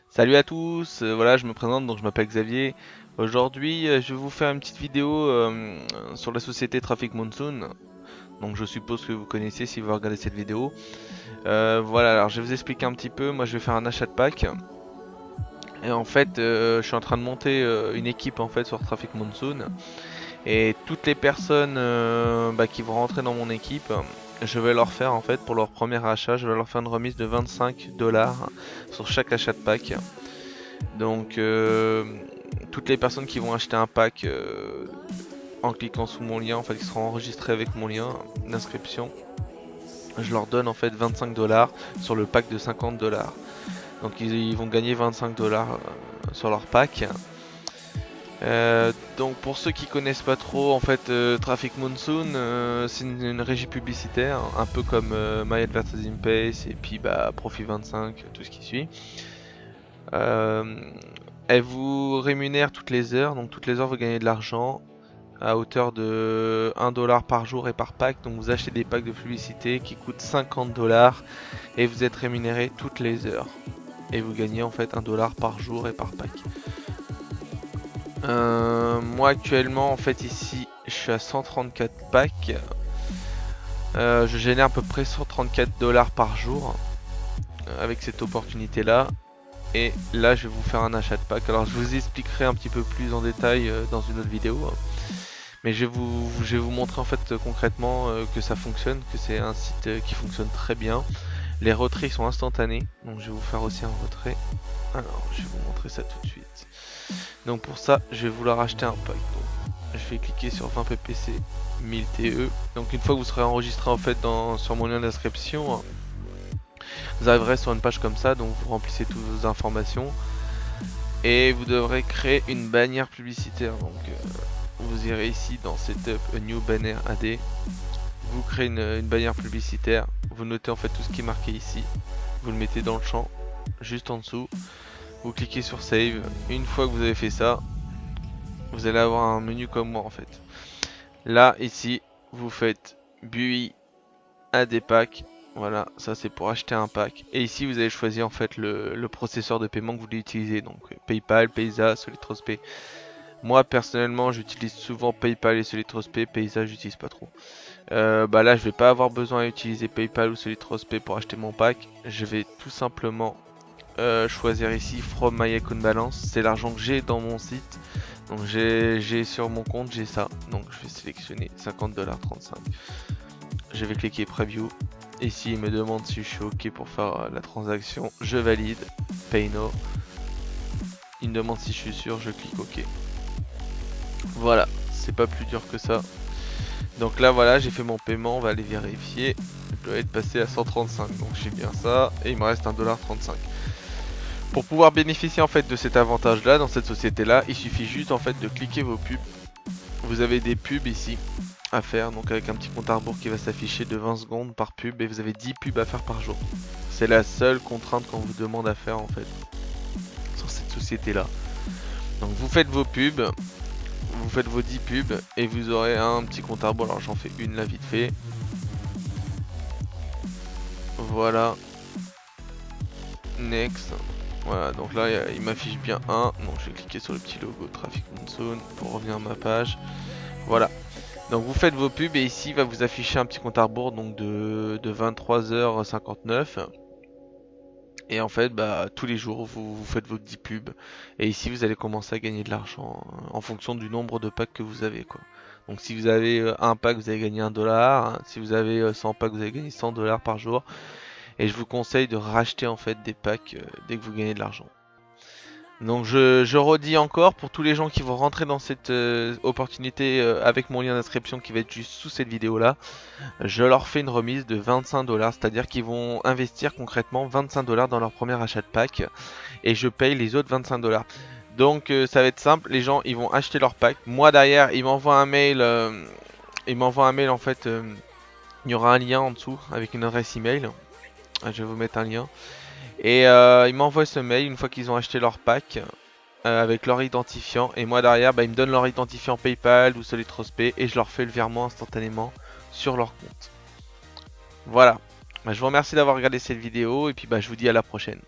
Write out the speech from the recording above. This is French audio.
Salut à tous, voilà je me présente, donc je m'appelle Xavier. Aujourd'hui je vais vous faire une petite vidéo sur la société Traffic Monsoon. Donc je suppose que vous connaissez si vous regardez cette vidéo. Voilà, alors je vais vous expliquer un petit peu, moi je vais faire un achat de pack. Et en fait je suis en train de monter une équipe en fait sur Traffic Monsoon. Et toutes les personnes qui vont rentrer dans mon équipe, je vais leur faire en fait pour leur premier achat, je vais leur faire une remise de 25 dollars sur chaque achat de pack. Donc toutes les personnes qui vont acheter un pack en cliquant sous mon lien, en fait, qui seront enregistrés avec mon lien d'inscription, je leur donne en fait 25 dollars sur le pack de 50 dollars. Donc ils vont gagner 25 dollars sur leur pack. Donc pour ceux qui connaissent pas trop, en fait, Traffic Monsoon, c'est une régie publicitaire, un peu comme My Advertising Pace et puis Profit25, tout ce qui suit. Euh, Elle vous rémunère toutes les heures, donc toutes les heures vous gagnez de l'argent à hauteur de 1 dollar par jour et par pack. Donc vous achetez des packs de publicité qui coûtent 50 dollars et vous êtes rémunéré toutes les heures. Et vous gagnez en fait 1 dollar par jour et par pack. Moi actuellement en fait ici je suis à 134 packs. Je génère à peu près 134 dollars par jour avec cette opportunité là. Et là je vais vous faire un achat de pack. Alors je vous expliquerai un petit peu plus en détail dans une autre vidéo. Mais je vais vous montrer en fait concrètement que ça fonctionne, que c'est un site qui fonctionne très bien. Les retraits sont instantanés, donc je vais vous faire aussi un retrait. Alors je vais vous montrer ça tout de suite. Donc pour ça je vais vouloir acheter un pack. Donc, je vais cliquer sur 20 ppc 1000 TE. Donc une fois que vous serez enregistré en fait sur mon lien d'inscription, vous arriverez sur une page comme ça, donc vous remplissez toutes vos informations et vous devrez créer une bannière publicitaire. Donc vous irez ici dans Setup a New Banner AD, vous créez une bannière publicitaire, vous notez en fait tout ce qui est marqué ici, vous le mettez dans le champ juste en dessous, vous cliquez sur Save. Une fois que vous avez fait ça, vous allez avoir un menu comme moi en fait. Là ici vous faites BUI AD pack. Voilà, ça c'est pour acheter un pack. Et ici vous allez choisir en fait le processeur de paiement que vous voulez utiliser. Donc PayPal, Payza, SolidTrustPay. Moi personnellement j'utilise souvent PayPal et SolidTrustPay. Payza j'utilise pas trop. Là je vais pas avoir besoin d'utiliser PayPal ou SolidTrustPay pour acheter mon pack. Je vais tout simplement choisir ici From My Account Balance. C'est l'argent que j'ai dans mon site. Donc j'ai sur mon compte, j'ai ça. Donc je vais sélectionner 50,35$. Je vais cliquer Preview. Ici il me demande si je suis OK pour faire la transaction. Je valide. Pay Now. Il me demande si je suis sûr, je clique OK. Voilà, c'est pas plus dur que ça. Donc là voilà, j'ai fait mon paiement, on va aller vérifier. Je dois être passé à 135, donc j'ai bien ça. Et il me reste 1,35$. Pour pouvoir bénéficier en fait de cet avantage là, dans cette société là, il suffit juste en fait de cliquer vos pubs. Vous avez des pubs ici à faire, donc avec un petit compte à rebours qui va s'afficher de 20 secondes par pub. Et vous avez 10 pubs à faire par jour. C'est la seule contrainte qu'on vous demande à faire en fait sur cette société là. Donc vous faites vos pubs, vous faites vos 10 pubs et vous aurez un petit compte à rebours. Alors j'en fais une là vite fait. Voilà. Next. Voilà, donc là il m'affiche bien un. Donc je vais cliquer sur le petit logo Traffic Monsoon pour revenir à ma page. Voilà. Donc vous faites vos pubs et ici il va vous afficher un petit compte à rebours donc de 23h59. Et en fait tous les jours vous faites vos 10 pubs. Et ici vous allez commencer à gagner de l'argent en fonction du nombre de packs que vous avez quoi. Donc si vous avez un pack vous allez gagner 1 dollar. Si vous avez 100 packs vous allez gagner 100 dollars par jour. Et je vous conseille de racheter en fait des packs dès que vous gagnez de l'argent. Donc je redis encore pour tous les gens qui vont rentrer dans cette opportunité avec mon lien d'inscription qui va être juste sous cette vidéo là, je leur fais une remise de 25 dollars, c'est-à-dire qu'ils vont investir concrètement 25 dollars dans leur premier achat de pack et je paye les autres 25 dollars. Donc ça va être simple, les gens ils vont acheter leur pack, moi derrière ils m'envoient un mail, en fait, il y aura un lien en dessous avec une adresse email, je vais vous mettre un lien. Et ils m'envoient ce mail une fois qu'ils ont acheté leur pack avec leur identifiant. Et moi derrière, ils me donnent leur identifiant PayPal ou SolidTrustPay et je leur fais le virement instantanément sur leur compte. Voilà. Je vous remercie d'avoir regardé cette vidéo et puis je vous dis à la prochaine.